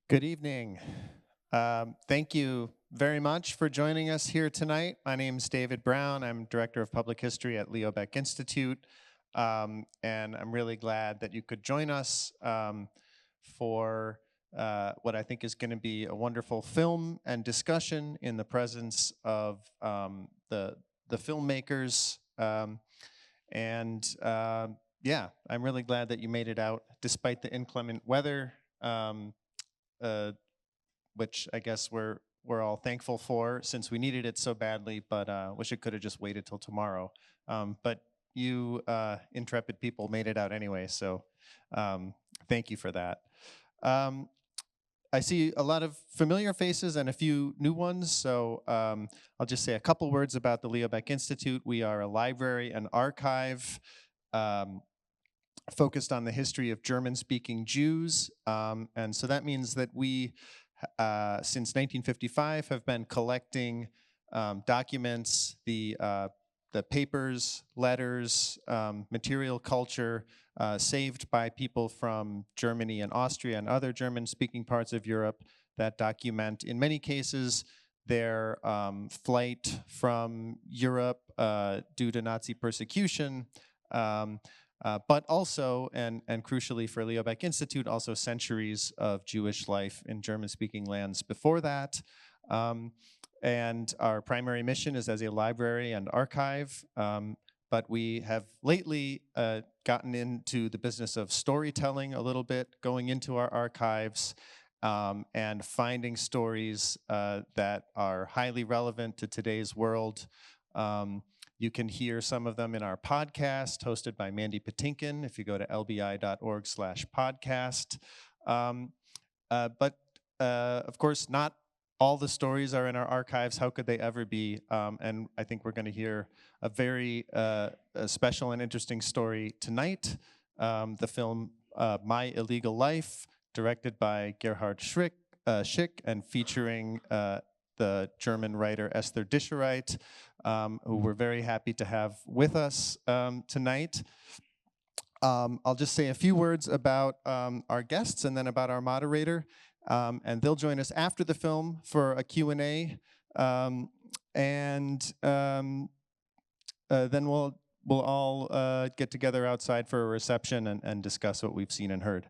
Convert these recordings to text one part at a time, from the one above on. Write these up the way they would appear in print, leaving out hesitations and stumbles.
Good evening. Thank you very much for joining us here tonight. My name is David Brown. I'm Director of Public History at Leo Baeck Institute, and I'm really glad that you could join us for what I think is going to be a wonderful film and discussion in the presence of the filmmakers. Yeah, I'm really glad that you made it out despite the inclement weather. Uh, which I guess we're all thankful for since we needed it so badly, but wish it could have just waited till tomorrow. But you intrepid people made it out anyway, so thank you for that. I see a lot of familiar faces and a few new ones, so I'll just say a couple words about the Leo Baeck Institute. We are a library and archive focused on the history of German-speaking Jews, and so that means that we since 1955 have been collecting documents, the papers, letters, material culture saved by people from Germany and Austria and other German-speaking parts of Europe that document, in many cases, their flight from Europe due to Nazi persecution, but also, and crucially for Leo Baeck Institute, also centuries of Jewish life in German-speaking lands before that. And our primary mission is as a library and archive, but we have lately gotten into the business of storytelling a little bit, going into our archives and finding stories that are highly relevant to today's world. You can hear some of them in our podcast hosted by Mandy Patinkin if you go to lbi.org/podcast. But of course, not all the stories are in our archives. How could they ever be? And I think we're going to hear a very special and interesting story tonight. The film My Illegal Life, directed by Gerhard Schick and featuring the German writer Esther Dischereit, who we're very happy to have with us tonight. I'll just say a few words about our guests and then about our moderator, and they'll join us after the film for a Q&A, then we'll all get together outside for a reception and discuss what we've seen and heard.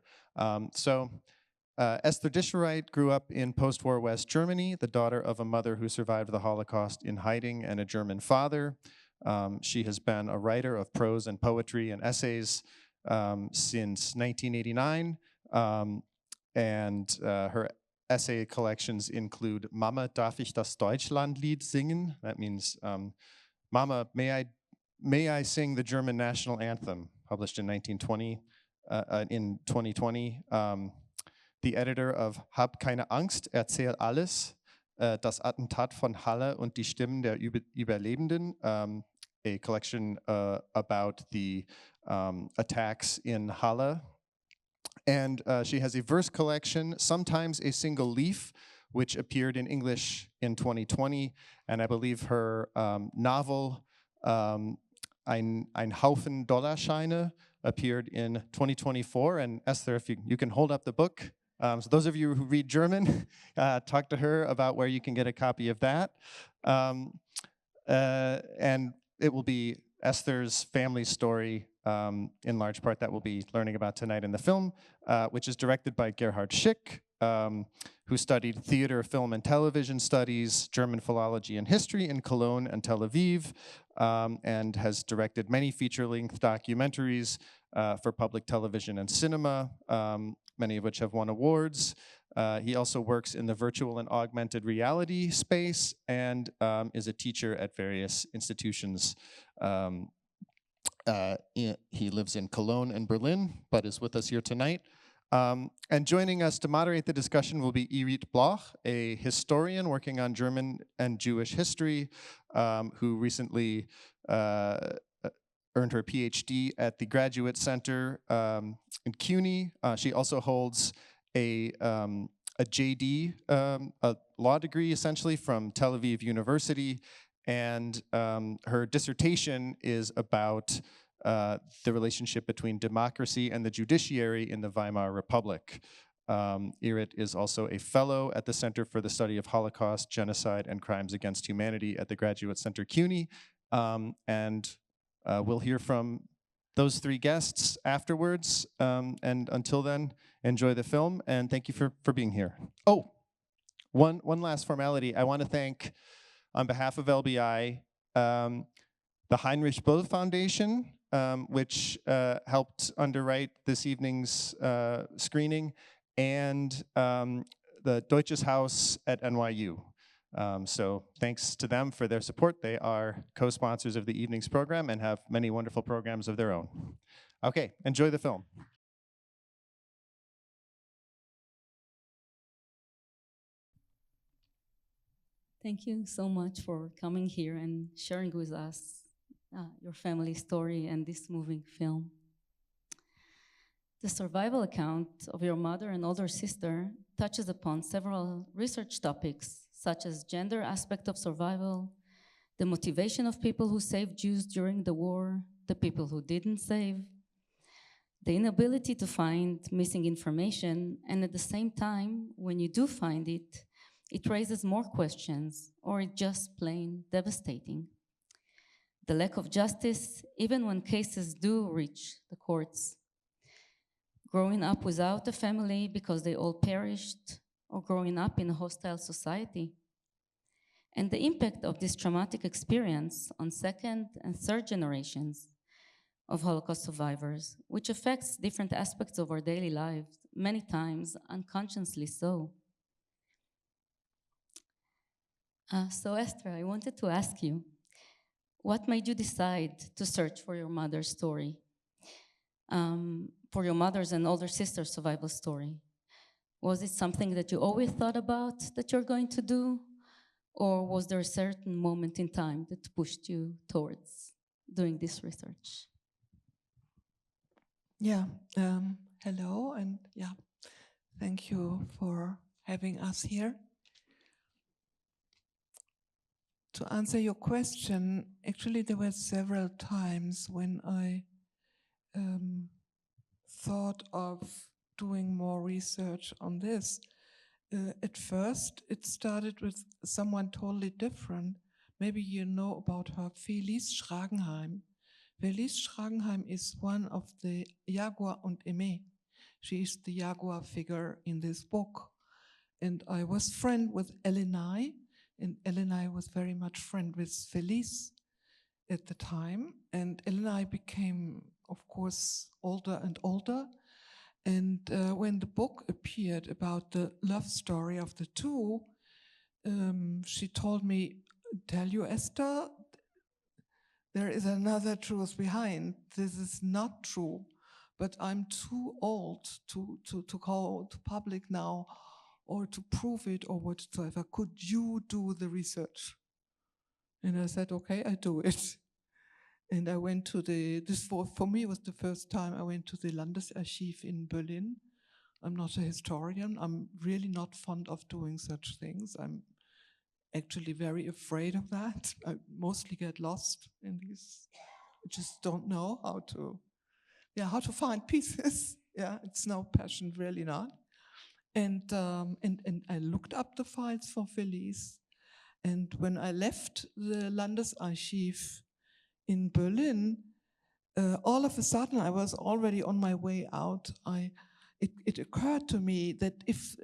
Esther Dischereit grew up in post-war West Germany, the daughter of a mother who survived the Holocaust in hiding and a German father. She has been a writer of prose and poetry and essays since 1989, and her essay collections include Mama, darf ich das Deutschlandlied singen? That means, Mama, may I sing the German national anthem, published in 2020. The editor of Hab keine Angst, erzähl alles, das Attentat von Halle und die Stimmen der Überlebenden, a collection about the attacks in Halle. And she has a verse collection, sometimes a single leaf, which appeared in English in 2020. And I believe her novel, Ein Haufen Dollarscheine, appeared in 2024. And Esther, if you can hold up the book. So those of you who read German, talk to her about where you can get a copy of that. And it will be Esther's family story, in large part, that we'll be learning about tonight in the film, which is directed by Gerhard Schick, who studied theater, film, and television studies, German philology and history in Cologne and Tel Aviv, and has directed many feature-length documentaries for public television and cinema, many of which have won awards. He also works in the virtual and augmented reality space and is a teacher at various institutions. He lives in Cologne and Berlin, but is with us here tonight. And joining us to moderate the discussion will be Irit Bloch, a historian working on German and Jewish history, who recently earned her PhD at the Graduate Center in CUNY. She also holds a JD, a law degree essentially from Tel Aviv University, and her dissertation is about the relationship between democracy and the judiciary in the Weimar Republic. Irit is also a fellow at the Center for the Study of Holocaust, Genocide, and Crimes Against Humanity at the Graduate Center CUNY. And we'll hear from those three guests afterwards. And until then, enjoy the film, and thank you for being here. Oh, one last formality. I want to thank, on behalf of LBI, the Heinrich Böll Foundation, which helped underwrite this evening's screening, and the Deutsches Haus at NYU. So thanks to them for their support. They are co-sponsors of the evening's program and have many wonderful programs of their own. Okay, enjoy the film. Thank you so much for coming here and sharing with us your family story and this moving film. The survival account of your mother and older sister touches upon several research topics, such as gender aspect of survival, the motivation of people who saved Jews during the war, the people who didn't save, the inability to find missing information, and at the same time, when you do find it, it raises more questions, or it's just plain devastating. The lack of justice, even when cases do reach the courts. Growing up without a family because they all perished, or growing up in a hostile society. And the impact of this traumatic experience on second and third generations of Holocaust survivors, which affects different aspects of our daily lives, many times unconsciously so. So Esther, I wanted to ask you, what made you decide to search for your mother's story? For your mother's and older sister's survival story? Was it something that you always thought about that you're going to do? Or was there a certain moment in time that pushed you towards doing this research? Yeah, hello, and yeah, thank you for having us here. To answer your question, actually there were several times when I thought of doing more research on this. At first, it started with someone totally different. Maybe you know about her, Felice Schragenheim. Felice Schragenheim is one of the Jaguar und Aimé. She is the Jaguar figure in this book. And I was friend with Elenai, and Elenai was very much friend with Felice at the time. And Elenai became, of course, older and older. And when the book appeared about the love story of the two, she told me, tell you, Esther, there is another truth behind. This is not true, but I'm too old to go to public now or to prove it or whatsoever. Could you do the research? And I said, okay, I do it. And I went to for me was the first time I went to the Landesarchiv in Berlin. I'm not a historian. I'm really not fond of doing such things. I'm actually very afraid of that. I mostly get lost in these. I just don't know how to find pieces. Yeah, it's no passion, really not. And I looked up the files for Felice. And when I left the Landesarchiv in Berlin, all of a sudden I was already on my way out. It occurred to me that if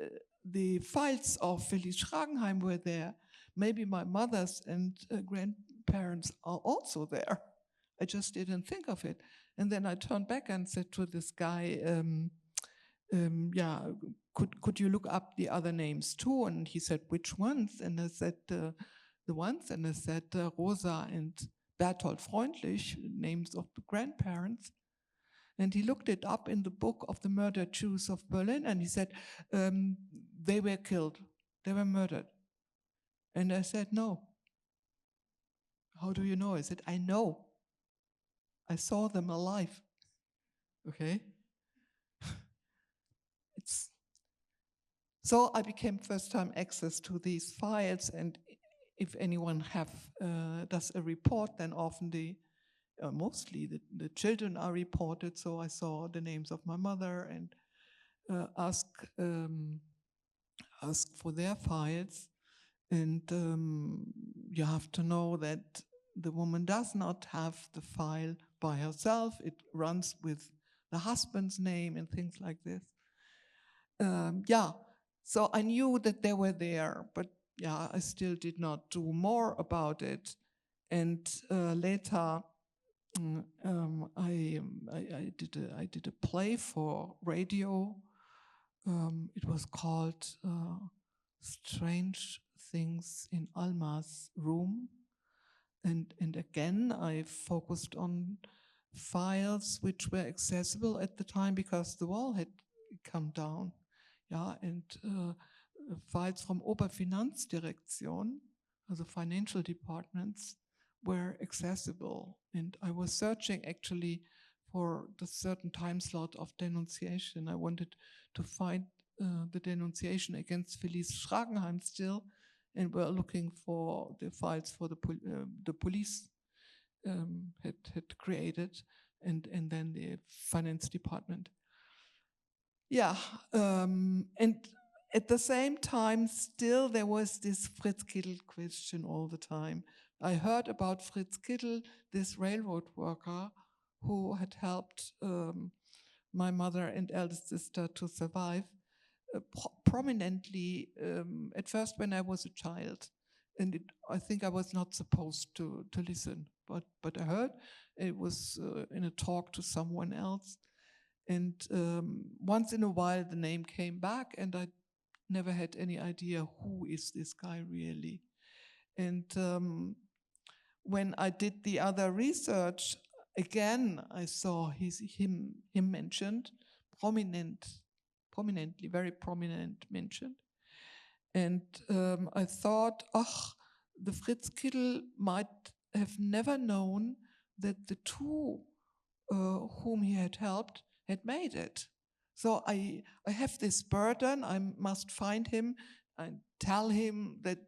the files of Felice Schragenheim were there, maybe my mother's and grandparents are also there. I just didn't think of it. And then I turned back and said to this guy, could you look up the other names too? And he said, which ones? And I said, the ones. And I said, Rosa and Berthold Freundlich, names of the grandparents. And he looked it up in the book of the murdered Jews of Berlin, and he said, they were killed, they were murdered. And I said, no. How do you know? I said, I know. I saw them alive. Okay? So I became first-time access to these files, and if anyone does a report, then often mostly the children are reported. So I saw the names of my mother and ask for their files, and you have to know that the woman does not have the file by herself. It runs with the husband's name and things like this. So I knew that they were there, but I still did not do more about it. And later, I did a play for radio. It was called Strange Things in Alma's Room. And again, I focused on files which were accessible at the time because the wall had come down. And files from Oberfinanzdirektion, also financial departments, were accessible. And I was searching actually for the certain time slot of denunciation. I wanted to find the denunciation against Felice Schragenheim still, and were looking for the files for the police had created, and then the finance department. And at the same time, still there was this Fritz Kittel question all the time. I heard about Fritz Kittel, this railroad worker who had helped my mother and eldest sister to survive prominently at first when I was a child. And I think I was not supposed to listen, but I heard it was in a talk to someone else. And once in a while the name came back, and I never had any idea who is this guy really. And when I did the other research, again I saw him mentioned, prominently, very prominent mentioned. And I thought, the Fritz Kittel might have never known that the two whom he had helped had made it. So I have this burden. I must find him and tell him that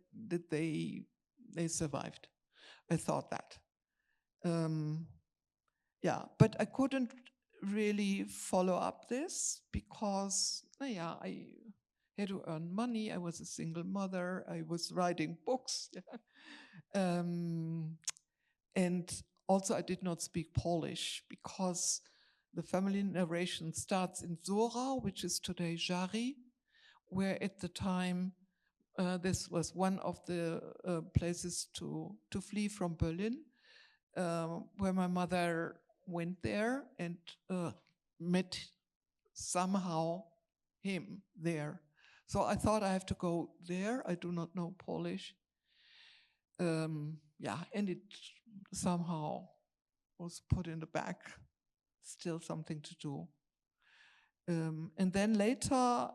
they survived. I thought that. But I couldn't really follow up this because I had to earn money. I was a single mother. I was writing books. And also I did not speak Polish because the family narration starts in Zora, which is today Żary, where at the time this was one of the places to flee from Berlin, where my mother went there and met somehow him there. So I thought I have to go there. I do not know Polish. And it somehow was put in the back. Still something to do. And then later,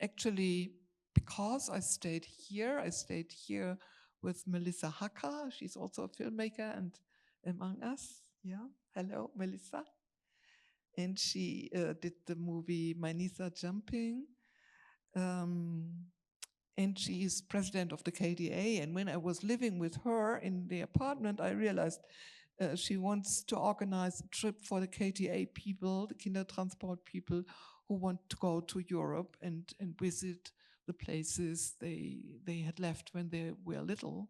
actually, because I stayed here with Melissa Hacker. She's also a filmmaker and among us. Yeah, hello, Melissa. And she did the movie My Knees Are Jumping. And she is president of the KDA. And when I was living with her in the apartment, I realized she wants to organize a trip for the KTA people, the Kindertransport people, who want to go to Europe and visit the places they had left when they were little,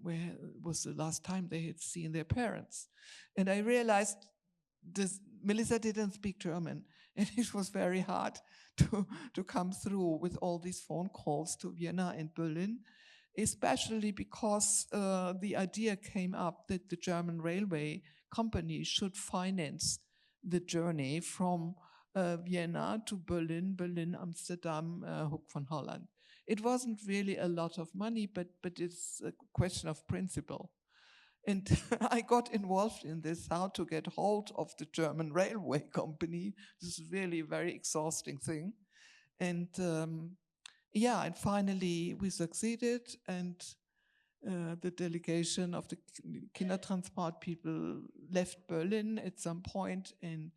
where it was the last time they had seen their parents. And I realized Melissa didn't speak German, and it was very hard to come through with all these phone calls to Vienna and Berlin, especially because the idea came up that the German railway company should finance the journey from Vienna to Berlin, Amsterdam, Hoek van Holland. It wasn't really a lot of money, but it's a question of principle. And I got involved in this, how to get hold of the German railway company. This is really a very exhausting thing. And and finally we succeeded, and the delegation of the Kindertransport people left Berlin at some point, and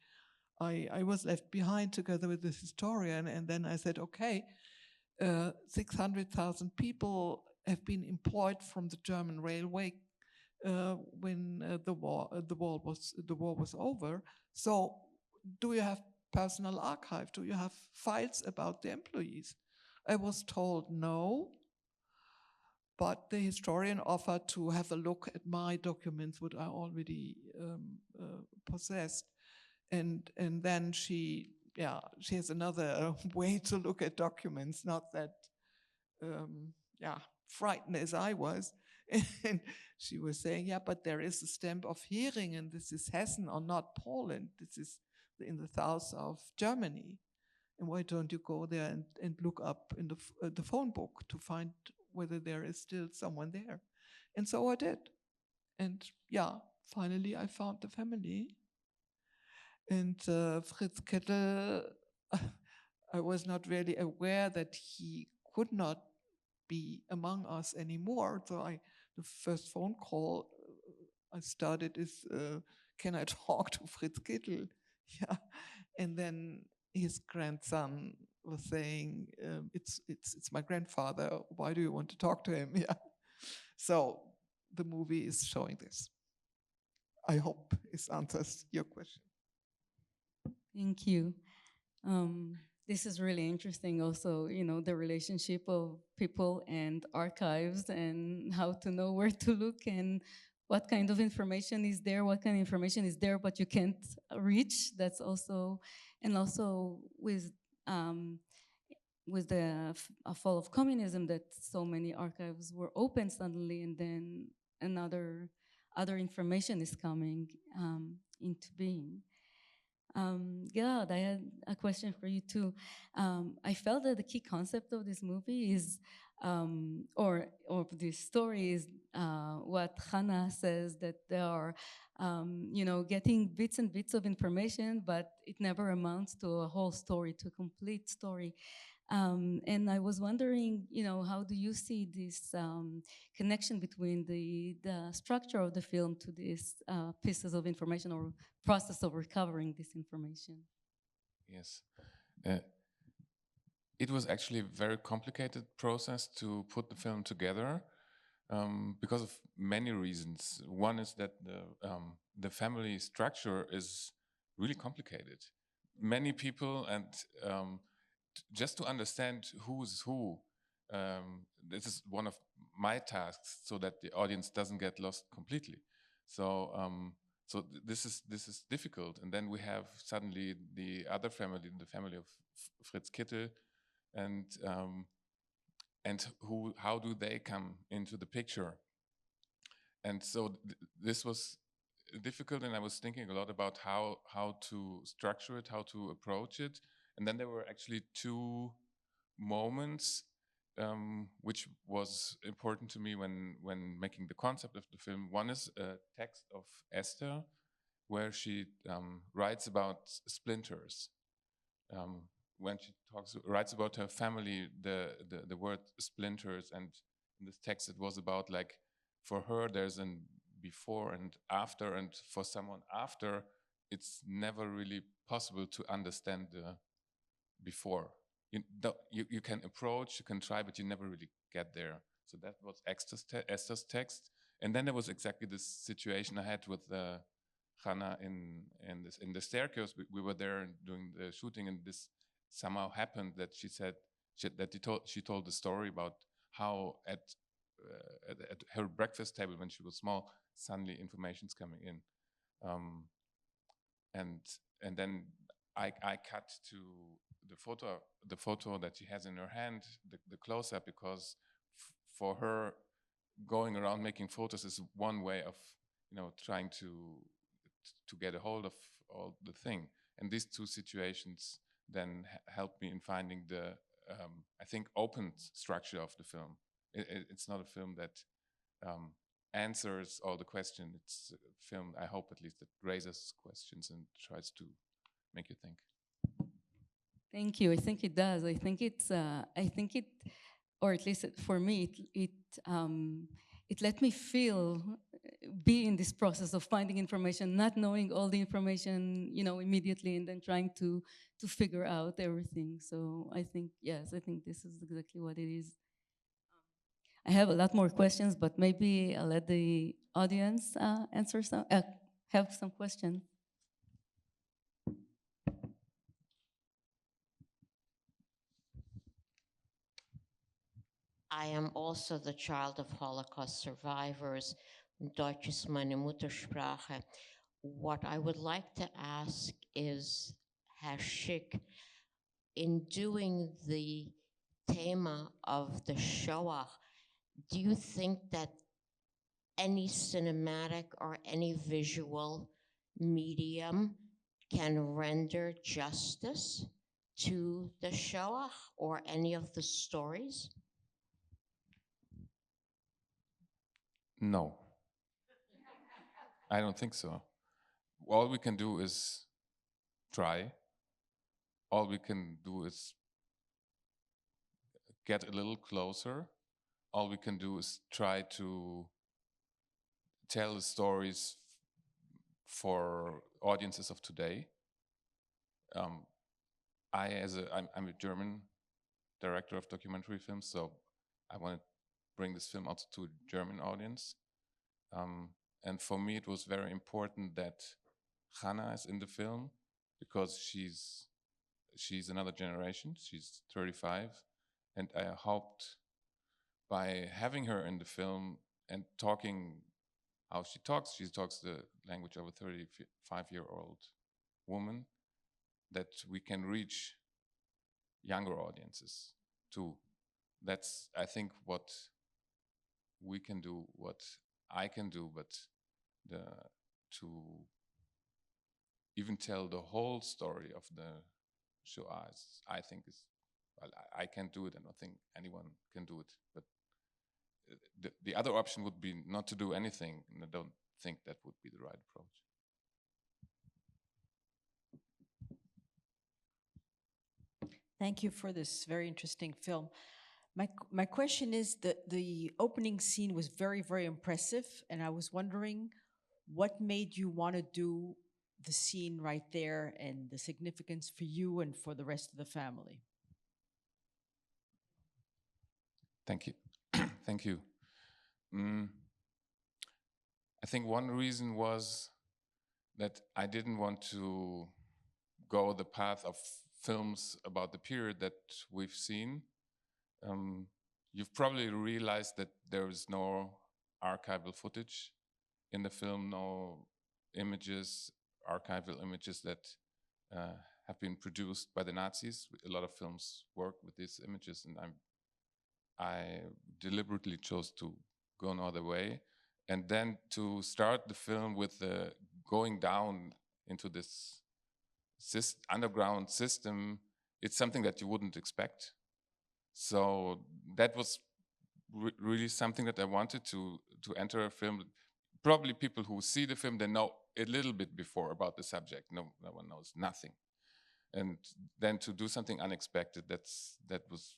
I was left behind together with this historian. And then I said, okay, 600,000 people have been employed from the German railway when the war was over. So do you have personal archive? Do you have files about the employees? I was told no, but the historian offered to have a look at my documents, what I already possessed. And then she has another way to look at documents, not that, frightened as I was. And she was saying, yeah, but there is a stamp of Hering, and this is Hessen or not Poland. This is in the south of Germany. And why don't you go there and look up in the phone book to find whether there is still someone there? And so I did. And finally I found the family. And Fritz Kettel, I was not really aware that he could not be among us anymore. So the first phone call I started is, can I talk to Fritz Kittel? Yeah. And then his grandson was saying, it's my grandfather. Why do you want to talk to him? Yeah. So the movie is showing this. I hope it answers your question. Thank you. This is really interesting also, the relationship of people and archives and how to know where to look and what kind of information is there, but you can't reach. That's also, and also with the fall of communism, that so many archives were open suddenly, and then other information is coming into being. Gerhard, I had a question for you too. I felt that the key concept of this movie is, or this story is what Hannah says, that there are, getting bits and bits of information, but it never amounts to a whole story, to a complete story. And I was wondering, how do you see this connection between the structure of the film to these pieces of information, or process of recovering this information? Yes. It was actually a very complicated process to put the film together because of many reasons. One is that the family structure is really complicated. Many people, and just to understand who's who, this is one of my tasks, so that the audience doesn't get lost completely. So this is difficult. And then we have suddenly the other family, the family of Fritz Kittel, and how do they come into the picture? And so this was difficult, and I was thinking a lot about how to structure it, how to approach it. And then there were actually two moments which was important to me when making the concept of the film. One is a text of Esther, where she writes about splinters. When she writes about her family, the word splinters, and in this text it was about, like, for her there's a before and after, and for someone after, it's never really possible to understand the before. You can approach, you can try, but you never really get there. So that was Esther's text. And then there was exactly this situation I had with Hannah in the staircase. We were there doing the shooting, and this somehow happened that she told the story about how at her breakfast table when she was small, suddenly information's coming in, and then I cut to the photo that she has in her hand, the close-up, because for her, going around making photos is one way of trying to get a hold of all the thing. And these two situations then helped me in finding the I think open structure of the film. It's not a film that answers all the questions. It's a film, I hope at least, that raises questions and tries to make you think. Thank you. I think it does. I think it, or at least for me, it let me be in this process of finding information, not knowing all the information, immediately, and then trying to figure out everything. So I think, yes, I think this is exactly what it is. I have a lot more questions, but maybe I'll let the audience have some questions. I am also the child of Holocaust survivors. Deutsch ist meine Muttersprache. What I would like to ask is, Herr Schick, in doing the thema of the Shoah, do you think that any cinematic or any visual medium can render justice to the Shoah or any of the stories? No, I don't think so. All we can do is try. All we can do is get a little closer. All we can do is try to tell the stories for audiences of today. I'm a German director of documentary films, so I want to bring this film also to a German audience. And for me, it was very important that Hannah is in the film because she's another generation. She's 35, and I hoped by having her in the film and talking how she talks the language of a 35-year-old woman, that we can reach younger audiences too. That's, I think, what we can do, what I can do, but to even tell the whole story of the Shoah, I think is, well, I can't do it, and I don't think anyone can do it. But the other option would be not to do anything, and I don't think that would be the right approach. Thank you for this very interesting film. My question is that the opening scene was very, very impressive, and I was wondering what made you want to do the scene right there and the significance for you and for the rest of the family. Thank you. Thank you. I think one reason was that I didn't want to go the path of films about the period that we've seen. You've probably realized that there is no archival footage in the film, no images, archival images that have been produced by the Nazis. A lot of films work with these images, and I deliberately chose to go another way. And then to start the film with going down into this underground system, it's something that you wouldn't expect. So that was really something that I wanted to enter a film. Probably people who see the film, they know a little bit before about the subject. No one knows nothing. And then to do something unexpected, that was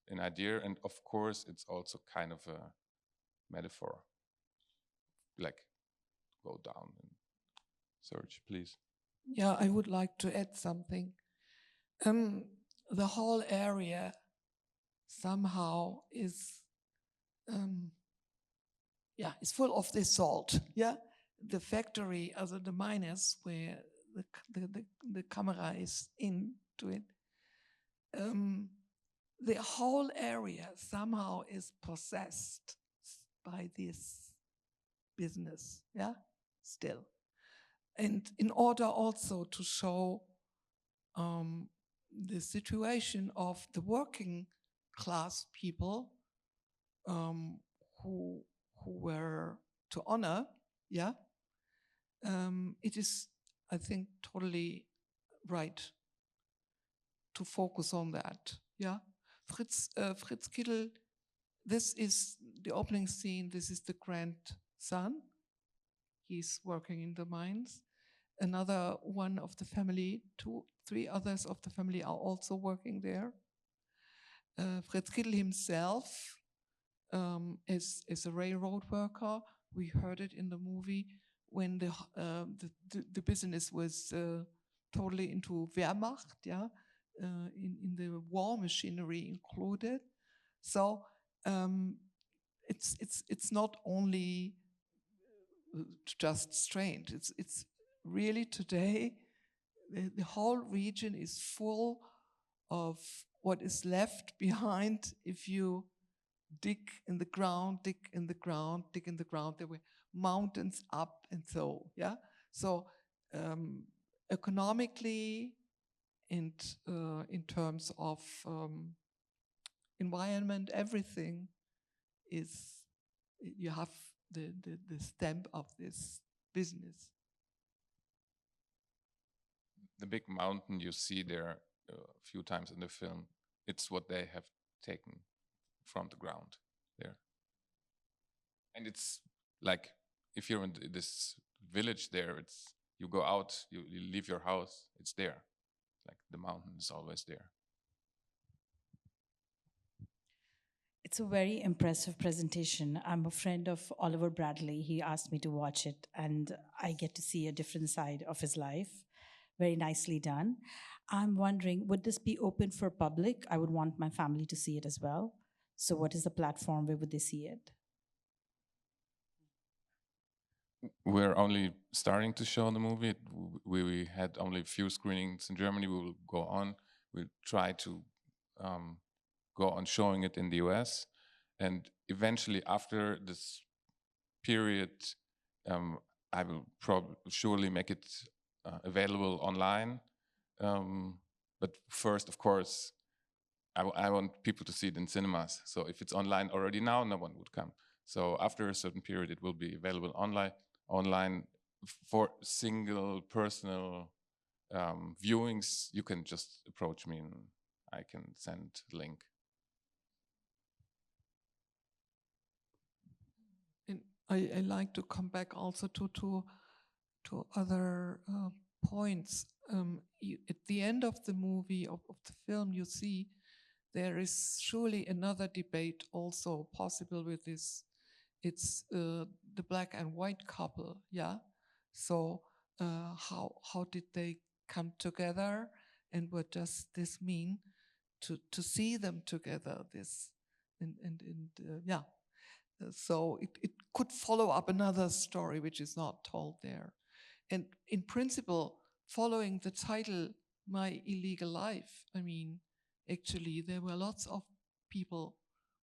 an idea. And of course, it's also kind of a metaphor. Like, go down and search, please. Yeah, I would like to add something. The whole area somehow is full of this salt. Yeah, the factory, also the miners where the camera is into it. The whole area somehow is possessed by this business. Yeah, still. And in order also to show the situation of the working class people who were to honor, yeah, it is, I think, totally right to focus on that. Yeah, Fritz Kittel, this is the opening scene. This is the grandson. He's working in the mines. Another one of the family, 3 others of the family are also working there. Fritz Kittel himself is a railroad worker. We heard it in the movie when the business was totally into Wehrmacht, yeah, in the war machinery included. So it's not only just strange. It's really today the whole region is full of what is left behind if you dig in the ground, dig in the ground, dig in the ground. There were mountains up and so, yeah. So economically and in terms of environment, everything is, you have the stamp of this business. The big mountain you see there a few times in the film, it's what they have taken from the ground there. And it's like, if you're in this village there, it's, you go out, you leave your house, it's there. Like the mountain is always there. It's a very impressive presentation. I'm a friend of Oliver Bradley. He asked me to watch it, and I get to see a different side of his life. Very nicely done. I'm wondering, would this be open for public? I would want my family to see it as well. So what is the platform? Where would they see it? We're only starting to show the movie. We had only a few screenings in Germany. We will go on. We'll try to go on showing it in the US. And eventually, after this period, I will surely make it available online. But first, of course, I want people to see it in cinemas. So if it's online already now, no one would come. So after a certain period, it will be available online for single personal viewings. You can just approach me and I can send a link. And I like to come back also to other points. At the end of the movie, of the film, you see there is surely another debate also possible with this. It's the black and white couple, yeah. So how did they come together, and what does this mean to see them together? This and yeah. So it could follow up another story which is not told there. And in principle, following the title, My Illegal Life, I mean, actually there were lots of people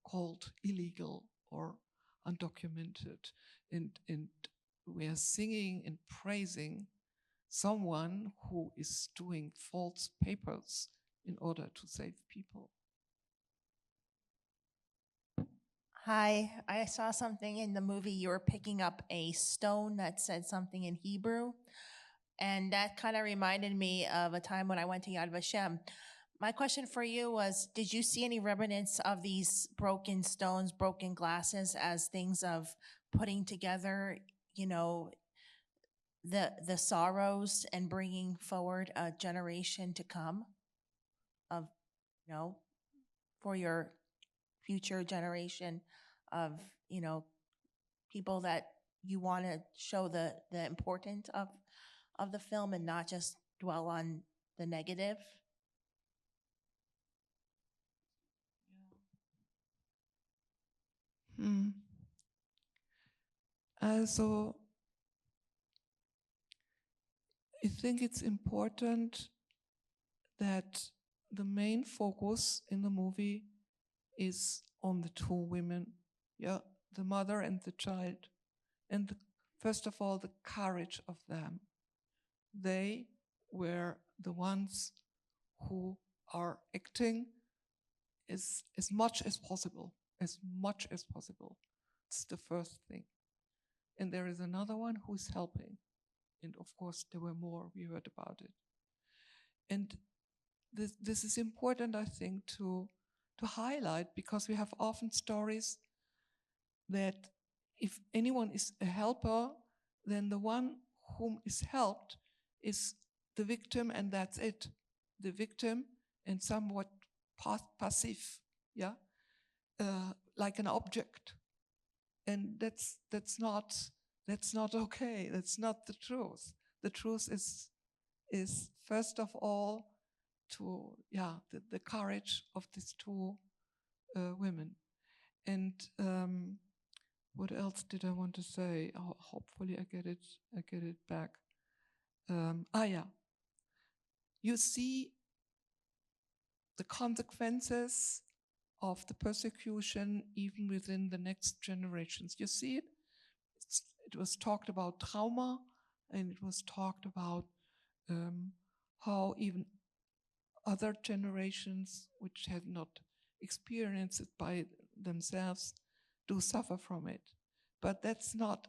called illegal or undocumented, and we are singing and praising someone who is doing false papers in order to save people. Hi, I saw something in the movie. You were picking up a stone that said something in Hebrew. And that kind of reminded me of a time when I went to Yad Vashem. My question for you was, did you see any remnants of these broken stones, broken glasses as things of putting together, you know, the sorrows and bringing forward a generation to come of, you know, for your future generation of, you know, people that you want to show the importance of the film and not just dwell on the negative? Also, I think it's important that the main focus in the movie is on the two women, yeah, the mother and the child, and first of all, the courage of them. They were the ones who are acting as much as possible, as much as possible. It's the first thing. And there is another one who is helping. And of course, there were more, we heard about it. And this is important, I think, to highlight, because we have often stories that if anyone is a helper, then the one whom is helped is the victim, and that's it. The victim and somewhat passive, yeah, like an object. And that's not okay. That's not the truth. The truth is first of all the courage of these two women. And what else did I want to say? Hopefully I get it back. You see the consequences of the persecution even within the next generations. You see it? It was talked about trauma, and it was talked about how even other generations which had not experienced it by themselves do suffer from it. But that's not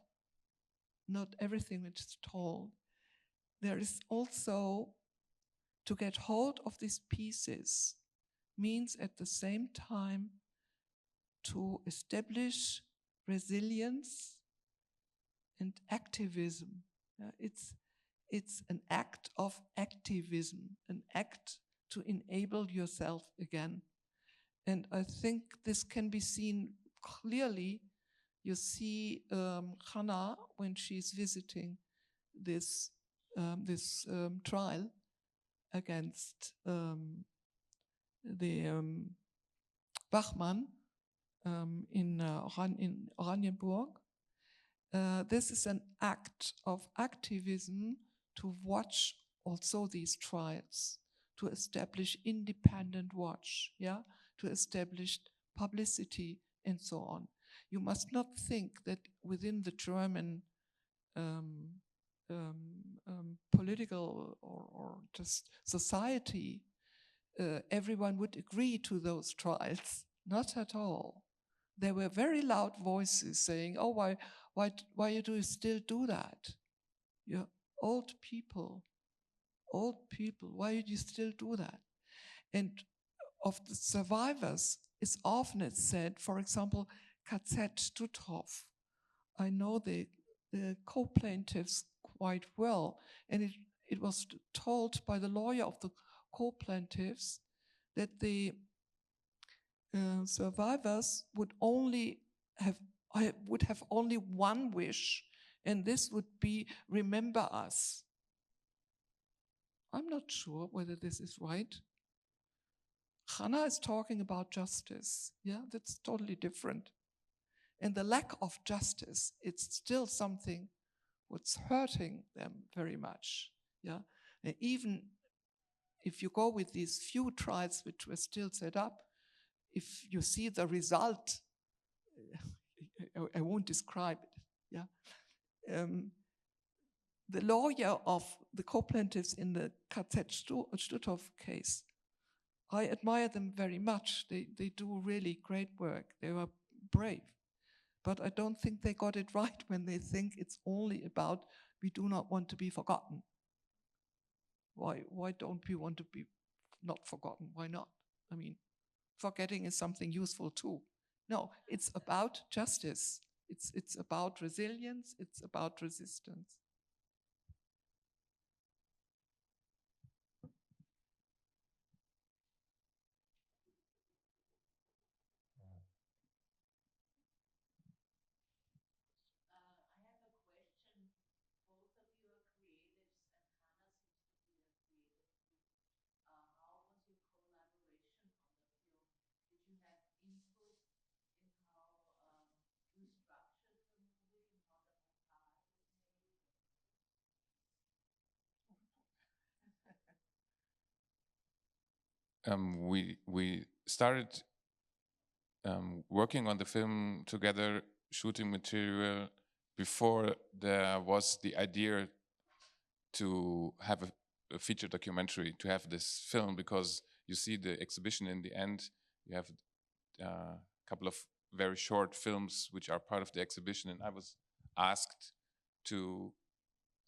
everything which is told. There is also, to get hold of these pieces means at the same time to establish resilience and activism. It's an act of activism, an act to enable yourself again. And I think this can be seen clearly. You see Hannah when she's visiting this trial against the Bachmann in Oranienburg. This is an act of activism to watch also these trials, to establish independent watch, to establish publicity and so on. You must not think that within the German political or just society, everyone would agree to those trials. Not at all. There were very loud voices saying, "Oh, why do you still do that? You're old people. Why do you still do that?" And of the survivors, it's often said, for example, KZ Stutthof. I know the co-plaintiffs quite well, and it was told by the lawyer of the co-plaintiffs that the survivors would have only one wish, and this would be, remember us. I'm not sure whether this is right. Hannah is talking about justice. That's totally different. And the lack of justice, it's still something what's hurting them very much. And even if you go with these few trials which were still set up, if you see the result, I won't describe it. The lawyer of the co-plaintiffs in the KZ Stutthof case, I admire them very much. They do really great work. They were brave. But I don't think they got it right when they think it's only about we do not want to be forgotten. Why don't we want to be not forgotten? Why not? I mean, forgetting is something useful too. No, it's about justice. It's about resilience. It's about resistance. We started working on the film together, shooting material before there was the idea to have a feature documentary, to have this film, because you see the exhibition in the end, you have a couple of very short films which are part of the exhibition, and I was asked to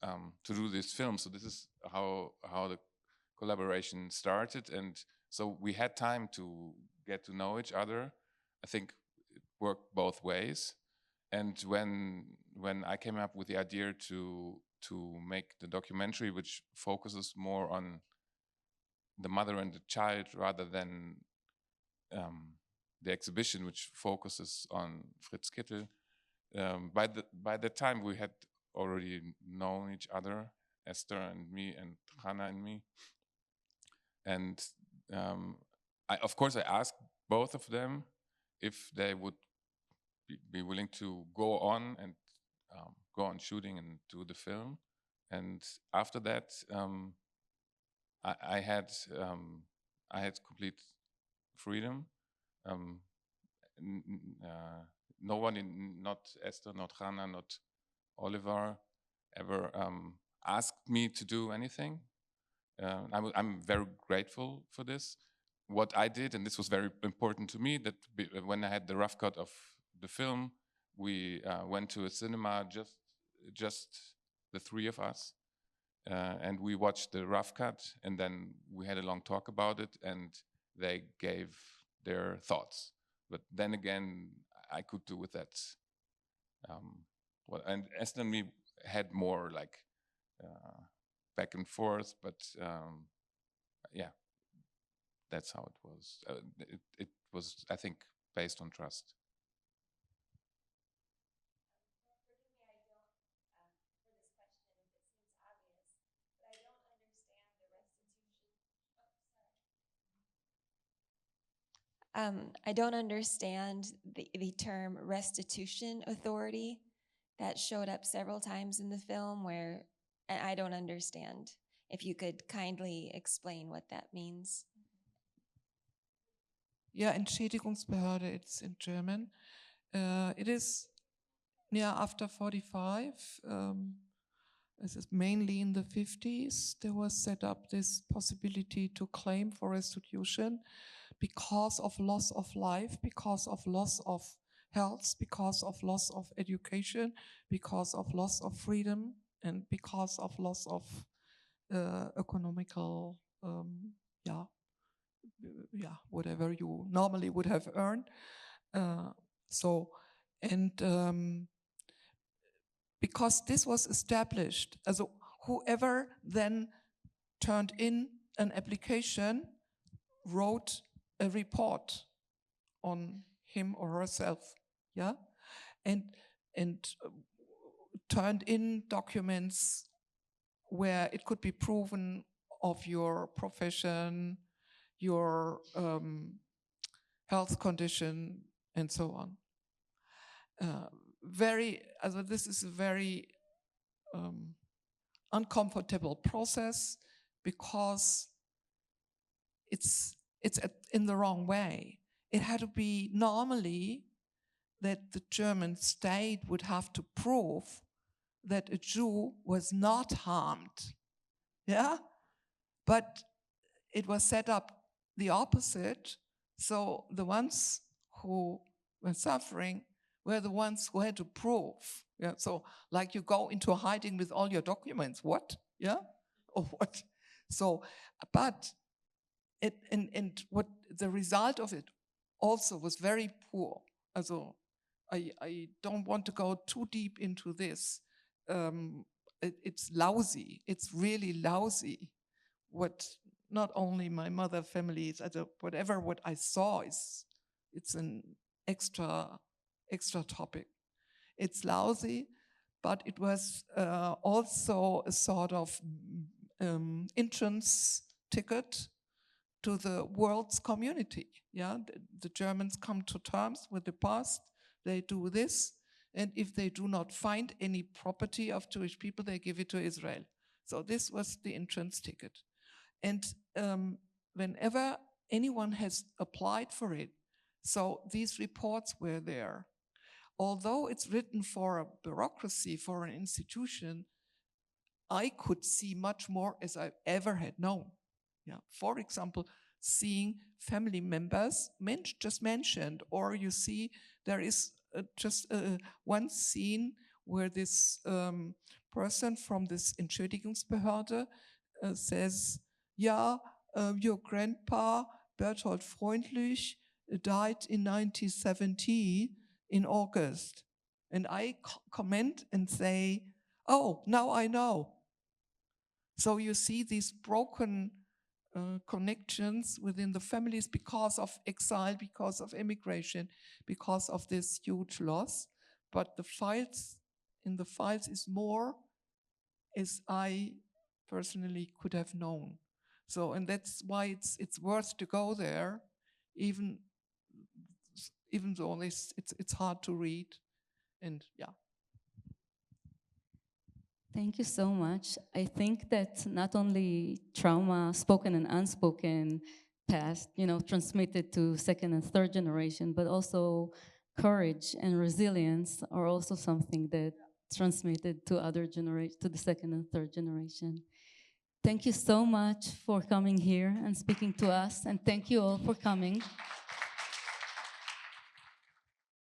do this film. So this is how the collaboration started, and so we had time to get to know each other. I think it worked both ways. And when I came up with the idea to make the documentary, which focuses more on the mother and the child rather than the exhibition, which focuses on Fritz Kittel, by the time we had already known each other, Esther and me, and Hannah and me. And of course, I asked both of them if they would be willing to go on and go on shooting and do the film. And after that, I had complete freedom. no one, not Esther, not Hannah, not Oliver, ever asked me to do anything. I'm very grateful for this. What I did, and this was very important to me, that when I had the rough cut of the film, we went to a cinema, just the three of us, and we watched the rough cut, and then we had a long talk about it, and they gave their thoughts. But then again, I could do with that. And Esther and me had more like back and forth, but yeah, that's how it was. It was, I think, based on trust. I don't understand the term restitution authority that showed up several times in the film, where I don't understand. If you could kindly explain what that means. Yeah, Entschädigungsbehörde, it's in German. It is after 45. This is mainly in the 50s. There was set up this possibility to claim for restitution because of loss of life, because of loss of health, because of loss of education, because of loss of freedom, and because of loss of economical, whatever you normally would have earned. Because this was established, also whoever then turned in an application wrote a report on him or herself, and turned in documents where it could be proven of your profession, your health condition, and so on. This is a very uncomfortable process because it's in the wrong way. It had to be normally that the German state would have to prove that a Jew was not harmed, but it was set up the opposite. So the ones who were suffering were the ones who had to prove. So like you go into hiding with all your documents. What? Or what? So, but it and what the result of it also was very poor. Also, I don't want to go too deep into this. It's lousy. It's really lousy. What not only my mother family is, whatever what I saw it's an extra topic. It's lousy, but it was also a sort of entrance ticket to the world's community. The Germans come to terms with the past. They do this, and if they do not find any property of Jewish people, they give it to Israel. So this was the entrance ticket. And whenever anyone has applied for it, so these reports were there. Although it's written for a bureaucracy, for an institution, I could see much more as I ever had known. For example, seeing family members just mentioned, or you see there is just one scene where this person from this Entschädigungsbehörde says, your grandpa Berthold Freundlich died in 1970 in August. And I comment and say, oh, now I know. So you see these broken connections within the families because of exile, because of immigration, because of this huge loss. But in the files is more as I personally could have known. So, and that's why it's worth to go there, even though it's hard to read, and Thank you so much. I think that not only trauma, spoken and unspoken, passed, transmitted to second and third generation, but also courage and resilience are also something that transmitted to to the second and third generation. Thank you so much for coming here and speaking to us, and thank you all for coming.